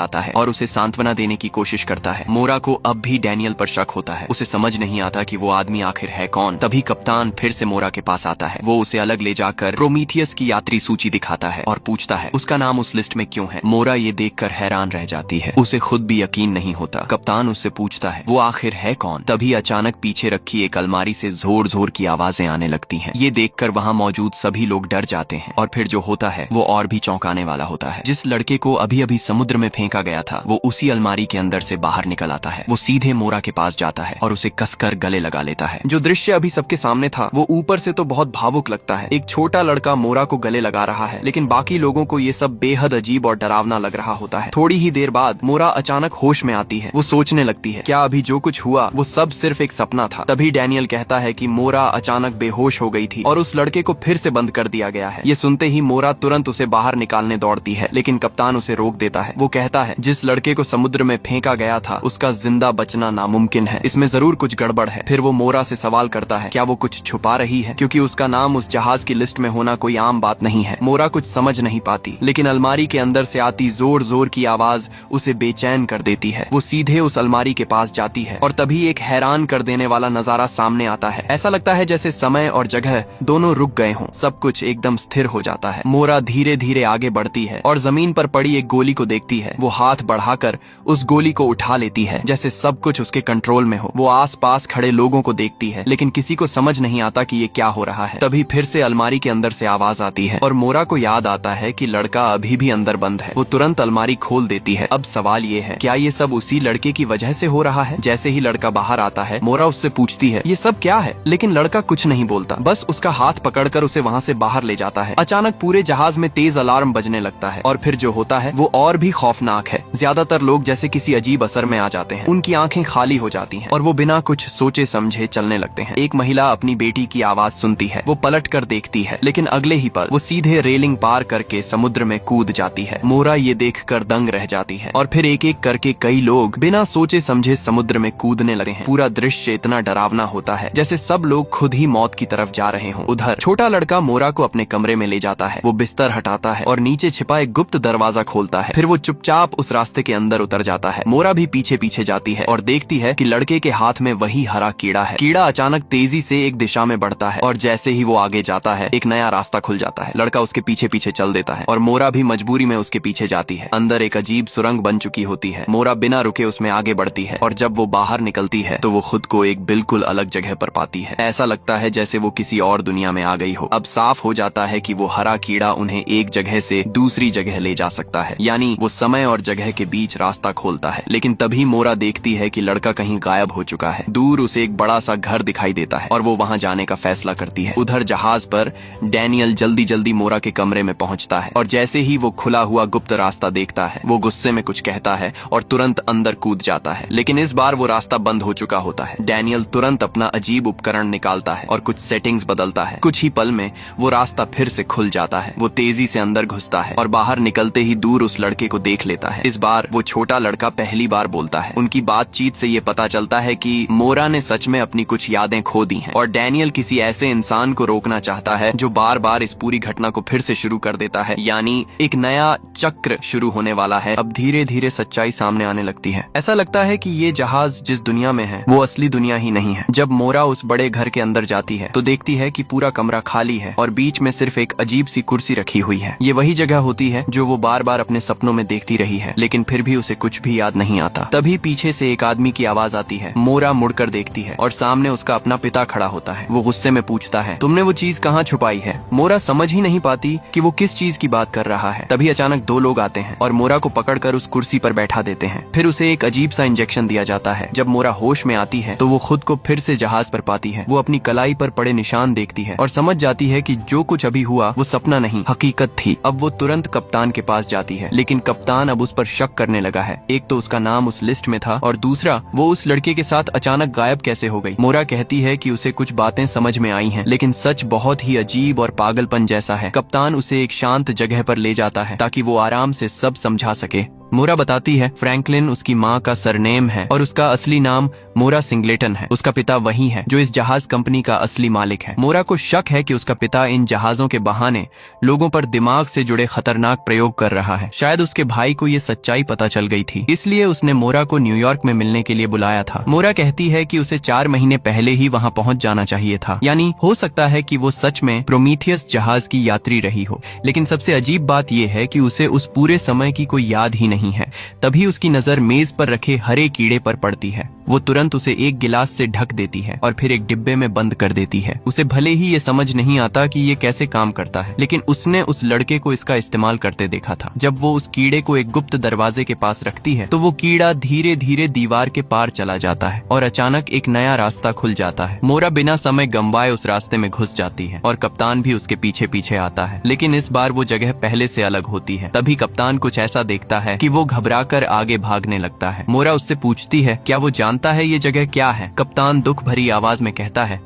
आता है और उसे सांत्वना देने की कोशिश करता है। मोरा को अब भी डैनियल पर शक होता है। उसे समझ नहीं आता कि वो आदमी आखिर है कौन। तभी कप्तान फिर से मोरा के पास आता है। वो उसे अलग ले जाकर प्रोमीथियस की यात्री सूची दिखाता है और पूछता है उसका नाम उस लिस्ट में क्यों है। मोरा ये देखकर हैरान रह जाती है। उसे खुद भी यकीन नहीं होता। कप्तान उससे पूछता है वो आखिर है कौन। तभी अचानक पीछे रखी एक अलमारी से जोर जोर की आवाजें आने लगती हैं। ये देखकर वहाँ मौजूद सभी लोग डर जाते हैं और फिर जो होता है वो और भी चौंकाने वाला होता है। जिस लड़के को अभी अभी समुद्र में फेंका गया था वो उसी अलमारी के अंदर से बाहर निकल आता है। वो सीधे मोरा के पास जाता है और उसे कसकर गले लगा लेता है। जो दृश्य अभी सबके सामने था वो ऊपर से तो बहुत भावुक लगता है। एक छोटा लड़का मोरा को गले लगा रहा है, लेकिन बाकी लोगों को ये सब बेहद अजीब और डरावना लग रहा होता है। थोड़ी ही देर बाद मोरा अचानक होश में आती है। वो सोचने लगती है क्या अभी जो कुछ हुआ वो सब सिर्फ एक सपना था। तभी डैनियल कहता है कि मोरा अचानक बेहोश हो गई थी और उस लड़के को फिर से बंद कर दिया गया है। ये सुनते ही मोरा तुरंत उसे बाहर निकालने दौड़ती है, लेकिन कप्तान उसे रोक देता है। वो कहता है जिस लड़के को समुद्र में फेंका गया था उसका जिंदा बचना नामुमकिन है। इसमें जरूर कुछ गड़बड़ है। फिर वो मोरा से सवाल करता है क्या वो कुछ छुपा रही है, क्योंकि उसका नाम उस जहाज की लिस्ट में होना कोई आम बात नहीं है। मोरा कुछ समझ नहीं पाती, लेकिन अलमारी के अंदर से आती जोर जोर की आवाज उसे बेचैन कर देती है। वो सीधे उस अलमारी के पास जाती है और तभी एक हैरान कर देने वाला नजारा सामने आता है। ऐसा लगता है जैसे समय और जगह दोनों रुक गए हों। सब कुछ एकदम स्थिर हो जाता है। मोरा धीरे धीरे आगे बढ़ती है और जमीन पर पड़ी एक गोली को देखती है। वो हाथ बढ़ाकर उस गोली को उठा लेती है जैसे सब कुछ उसके कंट्रोल में हो। वो आस पास खड़े लोगों को देखती है, लेकिन किसी को समझ नहीं आता कि ये क्या हो रहा है। तभी फिर से अलमारी के अंदर से आवाज आती है और मोरा को याद आता है कि लड़का अभी भी अंदर बंद है। वो तुरंत अलमारी खोल देती है। अब सवाल ये है क्या ये सब उसी लड़के की वजह से हो रहा है। जैसे ही लड़का बाहर आता है मोरा उससे पूछती है ये सब क्या है, लेकिन लड़का कुछ नहीं बोलता, बस उसका हाथ पकड़कर उसे वहाँ से बाहर ले जाता है। अचानक पूरे जहाज में तेज अलार्म बजने लगता है और फिर जो होता है वो और भी खौफनाक है। ज्यादातर लोग जैसे किसी अजीब असर में आ जाते हैं। उनकी आंखें खाली हो जाती हैं और वो बिना कुछ सोचे समझे चलने लगते हैं। एक महिला अपनी बेटी की आवाज सुनती है। वो पलट कर देखती है, लेकिन अगले ही पल वो सीधे रेलिंग पार करके समुद्र में कूद जाती है। मोरा ये देखकर दंग रह जाती है और फिर एक एक करके कई लोग बिना सोचे समझे समुद्र में कूदने लगते हैं। पूरा दृश्य इतना डरावना होता है जैसे सब लोग खुद ही मौत की तरफ जा रहे हों। उधर छोटा लड़का मोरा को अपने कमरे में ले जाता है। वो बिस्तर हटाता है और नीचे छिपा एक गुप्त दरवाजा खोलता है। फिर वो चुपचाप उस रास्ते के अंदर उतर जाता है। मोरा भी पीछे पीछे जाती है और देखती है कि लड़के के हाथ में वही हरा कीड़ा है। कीड़ा अचानक तेजी से एक दिशा में बढ़ता है और जैसे ही वो आगे जाता है एक नया रास्ता खुल जाता है। लड़का उसके पीछे पीछे चल देता है और मोरा भी मजबूरी में उसके पीछे जाती है। अंदर एक अजीब सुरंग बन चुकी होती है। मोरा बिना रुके उसमें आगे बढ़ती है और जब वो बाहर निकलती है तो वो खुद को एक बिल्कुल अलग जगह पर पाती है। ऐसा लगता है जैसे वो किसी और दुनिया में आ गई हो। अब साफ हो जाता है कि वो हरा कीड़ा उन्हें एक जगह से दूसरी जगह ले जा सकता है, यानी वो समय और जगह के बीच रास्ता खोलता है। लेकिन तभी मोरा देखती है कि लड़का कहीं गायब हो चुका है। दूर उसे एक बड़ा सा घर दिखाई देता है और वो वहाँ जाने का फैसला करती है। उधर जहाज पर डैनियल जल्दी जल्दी मोरा के कमरे में पहुँचता है और जैसे ही वो खुला हुआ गुप्त रास्ता देखता है वो गुस्से में कुछ कहता है और तुरंत अंदर कूद जाता है। लेकिन इस बार वो रास्ता बंद हो चुका होता है। डैनियल तुरंत अपना अजीब उपकरण निकालता है और कुछ सेटिंग्स बदलता है। कुछ ही पल में वो रास्ता फिर से खुल जाता है। वो तेजी से अंदर घुसता है और बाहर निकलते ही दूर उस लड़के को देख लेता है। इस बार वो छोटा लड़का पहली बार बोलता है। उनकी बातचीत से ये पता चलता है कि मोरा ने सच में अपनी कुछ यादें खो दी हैं और डैनियल किसी ऐसे इंसान को रोकना चाहता है जो बार बार इस पूरी घटना को फिर से शुरू कर देता है, यानी एक नया चक्र शुरू होने वाला है। अब धीरे धीरे सच्चाई सामने आने लगती है। ऐसा लगता है कि ये जहाज जिस दुनिया में है वो असली दुनिया ही नहीं है। जब मोरा उस बड़े घर के अंदर जाती है तो देखती है कि पूरा कमरा खाली है और बीच में सिर्फ एक अजीब सी कुर्सी रखी हुई है। ये वही जगह होती है जो वो बार बार अपने सपनों में देखती रही है, लेकिन फिर भी उसे कुछ भी याद नहीं आता। तभी पीछे से एक आदमी की आवाज आती है। मोरा मुड़कर देखती है और सामने उसका अपना पिता खड़ा होता है। वो गुस्से में पूछता है तुमने वो चीज कहाँ छुपाई है। मोरा समझ ही नहीं पाती कि वो किस चीज की बात कर रहा है। तभी अचानक दो लोग आते हैं और मोरा को पकड़कर उस कुर्सी पर बैठा देते हैं। फिर उसे एक अजीब सा इंजेक्शन दिया जाता है। जब मोरा होश में आती है तो वो खुद को फिर से जहाज पर पाती है। वो अपनी कलाई पर पड़े निशान देखती है और समझ जाती है कि जो कुछ अभी हुआ वो सपना नहीं हकीकत थी। अब वो तुरंत कप्तान के पास जाती है, लेकिन कप्तान अब उस पर शक करने लगा है। एक तो उसका नाम उस लिस्ट में था और दूसरा वो उस लड़के के साथ अचानक गायब कैसे हो गई। मोरा कहती कहती है कि उसे कुछ बातें समझ में आई हैं, लेकिन सच बहुत ही अजीब और पागलपन जैसा है। कप्तान उसे एक शांत जगह पर ले जाता है ताकि वो आराम से सब समझा सके। मोरा बताती है फ्रैंकलिन उसकी माँ का सरनेम है और उसका असली नाम मोरा सिंगलेटन है। उसका पिता वही है जो इस जहाज कंपनी का असली मालिक है। मोरा को शक है कि उसका पिता इन जहाजों के बहाने लोगों पर दिमाग से जुड़े खतरनाक प्रयोग कर रहा है। शायद उसके भाई को ये सच्चाई पता चल गई थी, इसलिए उसने मोरा को न्यूयॉर्क में मिलने के लिए बुलाया था। मोरा कहती है कि उसे 4 महीने पहले ही वहाँ पहुँच जाना चाहिए था, यानी हो सकता है कि वो सच में प्रोमीथियस जहाज की यात्री रही हो। लेकिन सबसे अजीब बात यह है कि उसे उस पूरे समय की कोई याद ही नहीं है। तभी उसकी नजर मेज पर रखे हरे कीड़े पर पड़ती है। वो तुरंत उसे एक गिलास से ढक देती है और फिर एक डिब्बे में बंद कर देती है। उसे भले ही ये समझ नहीं आता कि ये कैसे काम करता है, लेकिन उसने उस लड़के को इसका इस्तेमाल करते देखा था। जब वो उस कीड़े को एक गुप्त दरवाजे के पास रखती है तो वो कीड़ा धीरे धीरे दीवार के पार चला जाता है और अचानक एक नया रास्ता खुल जाता है। मोरा बिना समय गंवाए उस रास्ते में घुस जाती है और कप्तान भी उसके पीछे पीछे आता है, लेकिन इस बार वो जगह पहले से अलग होती है। तभी कप्तान कुछ ऐसा देखता है कि वो घबराकर आगे भागने लगता है। मोरा उससे पूछती है क्या वो जानता है ये जगह क्या है। कप्तान दुख भरी आवाज में कहता है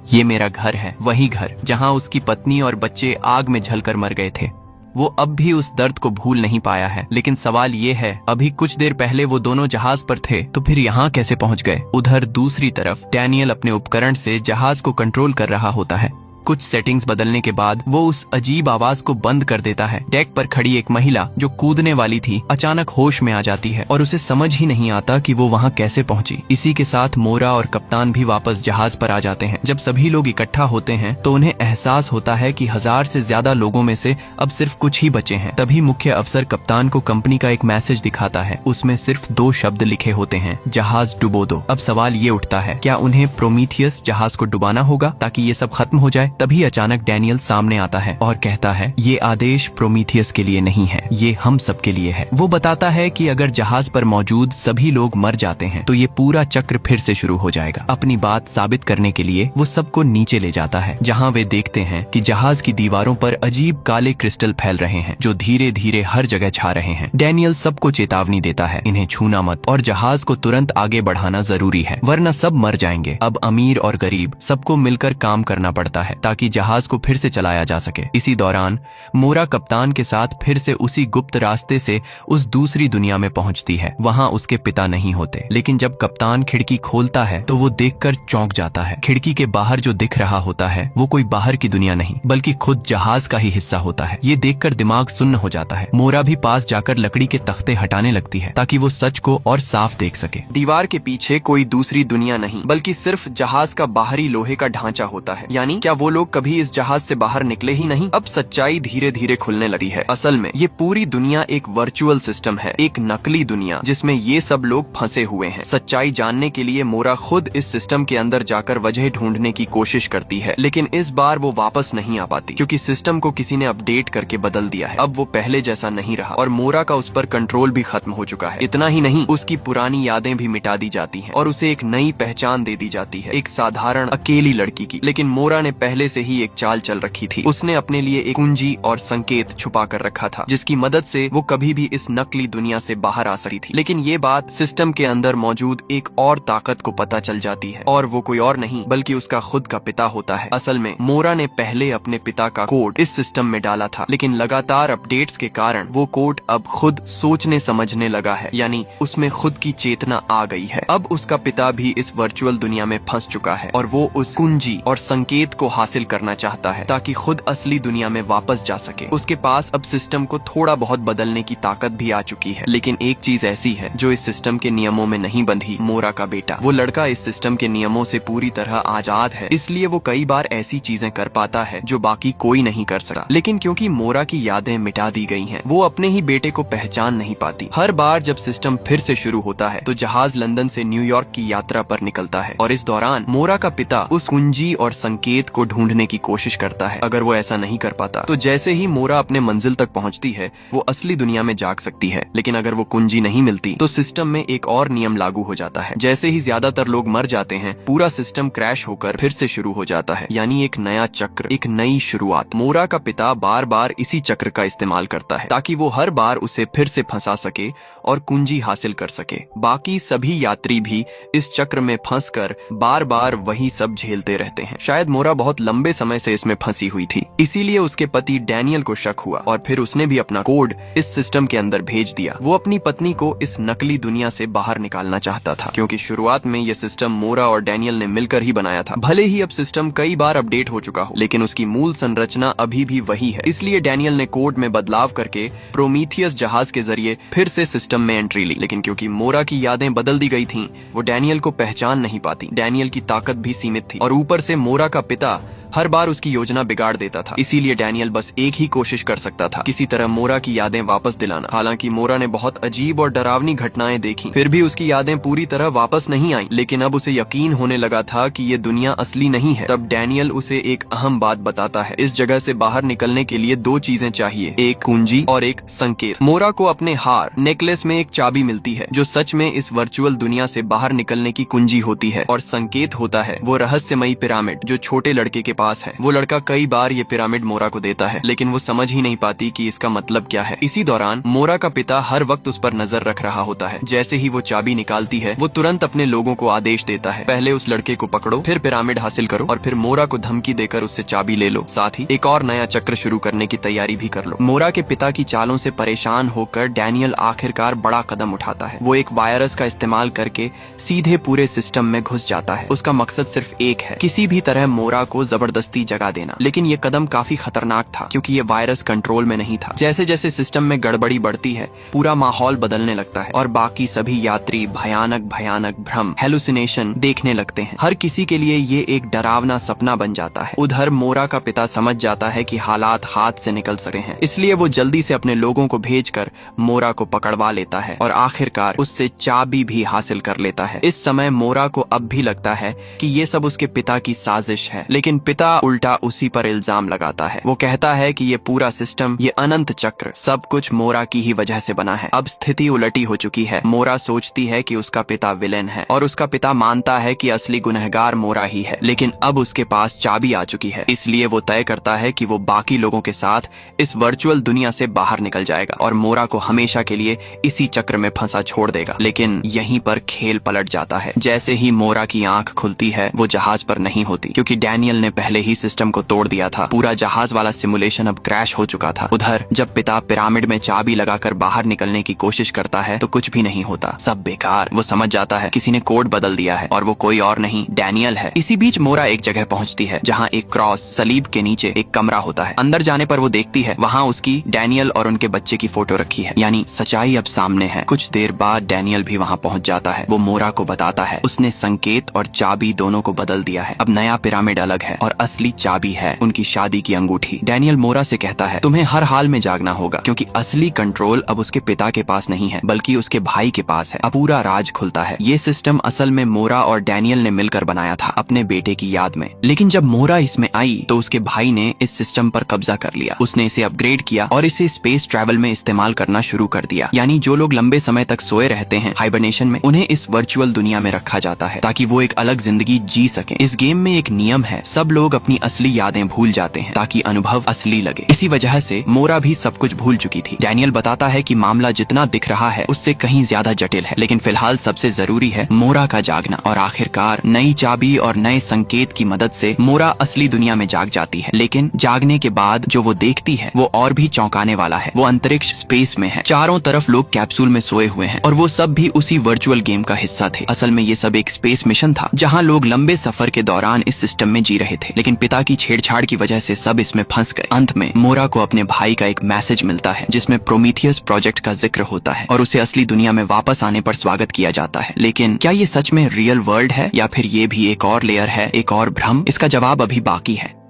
ये मेरा घर है, वही घर जहां उसकी पत्नी और बच्चे आग में जलकर मर गए थे। वो अब भी उस दर्द को भूल नहीं पाया है, लेकिन सवाल ये है अभी कुछ देर पहले वो दोनों जहाज पर थे तो फिर यहाँ कैसे पहुंच गए। उधर दूसरी तरफ डैनियल अपने उपकरण से जहाज को कंट्रोल कर रहा होता है। कुछ सेटिंग्स बदलने के बाद वो उस अजीब आवाज को बंद कर देता है। डेक पर खड़ी एक महिला जो कूदने वाली थी अचानक होश में आ जाती है और उसे समझ ही नहीं आता कि वो वहाँ कैसे पहुंची। इसी के साथ मोरा और कप्तान भी वापस जहाज पर आ जाते हैं। जब सभी लोग इकट्ठा होते हैं तो उन्हें एहसास होता है कि 1000 से ज्यादा लोगों में से अब सिर्फ कुछ ही बचे हैं। तभी मुख्य अफसर कप्तान को कंपनी का एक मैसेज दिखाता है। उसमें सिर्फ 2 शब्द लिखे होते हैं, जहाज डुबो दो। अब सवाल ये उठता है क्या उन्हें प्रोमीथियस जहाज को डुबाना होगा ताकि ये सब खत्म हो जाए। तभी अचानक डैनियल सामने आता है और कहता है ये आदेश प्रोमीथियस के लिए नहीं है, ये हम सब के लिए है। वो बताता है कि अगर जहाज पर मौजूद सभी लोग मर जाते हैं तो ये पूरा चक्र फिर से शुरू हो जाएगा। अपनी बात साबित करने के लिए वो सबको नीचे ले जाता है, जहां वे देखते हैं कि जहाज की दीवारों पर अजीब काले क्रिस्टल फैल रहे हैं जो धीरे धीरे हर जगह छा रहे हैं। डैनियल सबको चेतावनी देता है इन्हें छूना मत और जहाज को तुरंत आगे बढ़ाना जरूरी है, वरना सब मर जाएंगे। अब अमीर और गरीब सबको मिलकर काम करना पड़ता है ताकि जहाज को फिर से चलाया जा सके। इसी दौरान मोरा कप्तान के साथ फिर से उसी गुप्त रास्ते से उस दूसरी दुनिया में पहुंचती है। वहां उसके पिता नहीं होते, लेकिन जब कप्तान खिड़की खोलता है तो वो देखकर चौंक जाता है। खिड़की के बाहर जो दिख रहा होता है वो कोई बाहर की दुनिया नहीं बल्कि खुद जहाज का ही हिस्सा होता है। ये देखकर दिमाग सुन्न हो जाता है। मोरा भी पास जाकर लकड़ी के तख्ते हटाने लगती है ताकि वो सच को और साफ देख सके। दीवार के पीछे कोई दूसरी दुनिया नहीं बल्कि सिर्फ जहाज का बाहरी लोहे का ढांचा होता है। यानी क्या वो लोग कभी इस जहाज से बाहर निकले ही नहीं। अब सच्चाई धीरे धीरे खुलने लगती है। असल में ये पूरी दुनिया एक वर्चुअल सिस्टम है, एक नकली दुनिया जिसमें ये सब लोग फंसे हुए हैं। सच्चाई जानने के लिए मोरा खुद इस सिस्टम के अंदर जाकर वजह ढूंढने की कोशिश करती है, लेकिन इस बार वो वापस नहीं आ पाती क्योंकि सिस्टम को किसी ने अपडेट करके बदल दिया है। अब वो पहले जैसा नहीं रहा और मोरा का उस पर कंट्रोल भी खत्म हो चुका है। इतना ही नहीं, उसकी पुरानी यादें भी मिटा दी जाती हैं और उसे एक नई पहचान दे दी जाती है, एक साधारण अकेली लड़की की। लेकिन मोरा ने पहले से ही एक चाल चल रखी थी। उसने अपने लिए एक कुंजी और संकेत छुपा कर रखा था जिसकी मदद से वो कभी भी इस नकली दुनिया से बाहर आ सकती थी। लेकिन ये बात सिस्टम के अंदर मौजूद एक और ताकत को पता चल जाती है और वो कोई और नहीं बल्कि उसका खुद का पिता होता है। असल में मोरा ने पहले अपने पिता का कोड इस सिस्टम में डाला था, लेकिन लगातार अपडेट्स के कारण वो कोड अब खुद सोचने समझने लगा है, यानी उसमें खुद की चेतना आ गई है। अब उसका पिता भी इस वर्चुअल दुनिया में फंस चुका है और वो उस कुंजी और संकेत को हासिल करना चाहता है ताकि खुद असली दुनिया में वापस जा सके। उसके पास अब सिस्टम को थोड़ा बहुत बदलने की ताकत भी आ चुकी है, लेकिन एक चीज ऐसी है जो इस सिस्टम के नियमों में नहीं बंधी। मोरा का बेटा, वो लड़का इस सिस्टम के नियमों से पूरी तरह आजाद है, इसलिए वो कई बार ऐसी चीजें कर पाता है जो बाकी कोई नहीं कर सकता। लेकिन क्योंकि मोरा की यादें मिटा दी गई हैं, वो अपने ही बेटे को पहचान नहीं पाती। हर बार जब सिस्टम फिर से शुरू होता है तो जहाज लंदन से न्यूयॉर्क की यात्रा पर निकलता है और इस दौरान मोरा का पिता उस कुंजी और संकेत को ढूंढ ढूंढने की कोशिश करता है। अगर वो ऐसा नहीं कर पाता तो जैसे ही मोरा अपने मंजिल तक पहुंचती है वो असली दुनिया में जाग सकती है। लेकिन अगर वो कुंजी नहीं मिलती तो सिस्टम में एक और नियम लागू हो जाता है। जैसे ही ज्यादातर लोग मर जाते हैं पूरा सिस्टम क्रैश होकर फिर से शुरू हो जाता है, यानी एक नया चक्र, एक नई शुरुआत। मोरा का पिता बार बार इसी चक्र का इस्तेमाल करता है ताकि वो हर बार उसे फिर से फंसा सके और कुंजी हासिल कर सके। बाकी सभी यात्री भी इस चक्र में फंसकर बार बार वही सब झेलते रहते हैं। शायद मोरा बहुत लंबे समय से इसमें फंसी हुई थी, इसीलिए उसके पति डैनियल को शक हुआ और फिर उसने भी अपना कोड इस सिस्टम के अंदर भेज दिया। वो अपनी पत्नी को इस नकली दुनिया से बाहर निकालना चाहता था, क्योंकि शुरुआत में यह सिस्टम मोरा और डैनियल ने मिलकर ही बनाया था। भले ही अब सिस्टम कई बार अपडेट हो चुका हो, लेकिन उसकी मूल संरचना अभी भी वही है। इसलिए डैनियल ने कोड में बदलाव करके प्रोमीथियस जहाज के जरिए फिर से सिस्टम में एंट्री ली। लेकिन क्योंकि मोरा की यादें बदल दी गई थीं, वो डैनियल को पहचान नहीं पाती। डैनियल की ताकत भी सीमित थी और ऊपर से मोरा का पिता हर बार उसकी योजना बिगाड़ देता था। इसीलिए डैनियल बस एक ही कोशिश कर सकता था, किसी तरह मोरा की यादें वापस दिलाना। हालांकि मोरा ने बहुत अजीब और डरावनी घटनाएं देखी, फिर भी उसकी यादें पूरी तरह वापस नहीं आई। लेकिन अब उसे यकीन होने लगा था कि ये दुनिया असली नहीं है। तब डैनियल उसे एक अहम बात बताता है। इस जगह से बाहर निकलने के लिए दो चीजें चाहिए, एक कुंजी और एक संकेत। मोरा को अपने हार नेकलेस में एक चाबी मिलती है जो सच में इस वर्चुअल दुनिया से बाहर निकलने की कुंजी होती है, और संकेत होता है वो रहस्यमयी पिरामिड जो छोटे लड़के के पास है। वो लड़का कई बार ये पिरामिड मोरा को देता है, लेकिन वो समझ ही नहीं पाती कि इसका मतलब क्या है। इसी दौरान मोरा का पिता हर वक्त उस पर नजर रख रहा होता है। जैसे ही वो चाबी निकालती है वो तुरंत अपने लोगों को आदेश देता है, पहले उस लड़के को पकड़ो, फिर पिरामिड हासिल करो और फिर मोरा को धमकी देकर उससे चाबी ले लो। साथ ही एक और नया चक्र शुरू करने की तैयारी भी कर लो। मोरा के पिता की चालों से परेशान होकर डैनियल आखिरकार बड़ा कदम उठाता है। वो एक वायरस का इस्तेमाल करके सीधे पूरे सिस्टम में घुस जाता है। उसका मकसद सिर्फ एक है, किसी भी तरह मोरा को जबरदस्ती जगा देना। लेकिन ये कदम काफी खतरनाक था, क्योंकि ये वायरस कंट्रोल में नहीं था। जैसे जैसे सिस्टम में गड़बड़ी बढ़ती है पूरा माहौल बदलने लगता है और बाकी सभी यात्री भयानक भयानक भ्रम, हेलुसिनेशन देखने लगते हैं। हर किसी के लिए ये एक डरावना सपना बन जाता है। उधर मोरा का पिता समझ जाता है कि हालात हाथ से निकल सकते हैं, इसलिए वो जल्दी से अपने लोगों को भेजकर मोरा को पकड़वा लेता है और आखिरकार उससे चाबी भी हासिल कर लेता है। इस समय मोरा को अब भी लगता है कि ये सब उसके पिता की साजिश है, लेकिन पिता उल्टा उसी पर इल्जाम लगाता है। वो कहता है कि ये पूरा सिस्टम, ये अनंत चक्र, सब कुछ मोरा की ही वजह से बना है। अब स्थिति उलटी हो चुकी है। मोरा सोचती है कि उसका पिता विलेन है और उसका पिता मानता है कि असली गुनहगार मोरा ही है। लेकिन अब उसके पास चाबी आ चुकी है, इसलिए वो तय करता है कि वो बाकी लोगों के साथ इस वर्चुअल दुनिया से बाहर निकल जाएगा और मोरा को हमेशा के लिए इसी चक्र में फंसा छोड़ देगा। लेकिन यहीं पर खेल पलट जाता है। जैसे ही मोरा की आंख खुलती है वो जहाज पर नहीं होती, क्योंकि डैनियल ने पहले ही सिस्टम को तोड़ दिया था। पूरा जहाज वाला सिमुलेशन अब क्रैश हो चुका था। उधर जब पिता पिरामिड में चाबी लगाकर बाहर निकलने की कोशिश करता है तो कुछ भी नहीं होता, सब बेकार। वो समझ जाता है किसी ने कोड बदल दिया है और वो कोई और नहीं, डैनियल है। इसी बीच मोरा एक जगह पहुंचती है जहां एक क्रॉस, सलीब के नीचे एक कमरा होता है। अंदर जाने पर वो देखती है वहां उसकी, डैनियल और उनके बच्चे की फोटो रखी है, यानी सच्चाई अब सामने है। कुछ देर बाद डैनियल भी वहां पहुंच जाता है। वो मोरा को बताता है उसने संकेत और चाबी दोनों को बदल दिया है। अब नया पिरामिड अलग है और असली चाबी है उनकी शादी की अंगूठी। डैनियल मोरा से कहता है तुम्हें हर हाल में जागना होगा, क्योंकि असली कंट्रोल अब उसके पिता के पास नहीं है बल्कि उसके भाई के पास है। अब पूरा राज खुलता है। ये सिस्टम असल में मोरा और डैनियल ने मिलकर बनाया था अपने बेटे की याद में। लेकिन जब मोरा इसमें आई तो उसके भाई ने इस सिस्टम पर कब्जा कर लिया। उसने इसे अपग्रेड किया और इसे स्पेस ट्रैवल में इस्तेमाल करना शुरू कर दिया। यानी जो लोग लंबे समय तक सोए रहते हैं हाइबरनेशन में, उन्हें इस वर्चुअल दुनिया में रखा जाता है ताकि वो एक अलग जिंदगी जी सके। इस गेम में एक नियम है, सब लोग अपनी असली यादें भूल जाते हैं ताकि अनुभव असली लगे। इसी वजह से मोरा भी सब कुछ भूल चुकी थी। डैनियल बताता है कि मामला जितना दिख रहा है उससे कहीं ज्यादा जटिल है, लेकिन फिलहाल सबसे जरूरी है मोरा का जागना। और आखिरकार नई चाबी और नए संकेत की मदद से मोरा असली दुनिया में जाग जाती है। लेकिन जागने के बाद जो वो देखती है वो और भी चौंकाने वाला है। वो अंतरिक्ष स्पेस में है, चारों तरफ लोग कैप्सूल में सोए हुए हैं और वो सब भी उसी वर्चुअल गेम का हिस्सा थे। असल में ये सब एक स्पेस मिशन था जहाँ लोग लंबे सफर के दौरान इस सिस्टम में जी रहे थे, लेकिन पिता की छेड़छाड़ की वजह से सब इसमें फंस गए। अंत में मोरा को अपने भाई का एक मैसेज मिलता है जिसमें प्रोमीथियस प्रोजेक्ट का जिक्र होता है और उसे असली दुनिया में वापस आने पर स्वागत किया जाता है। लेकिन क्या ये सच में रियल वर्ल्ड है या फिर ये भी एक और लेयर है, एक और भ्रम? इसका जवाब अभी बाकी है।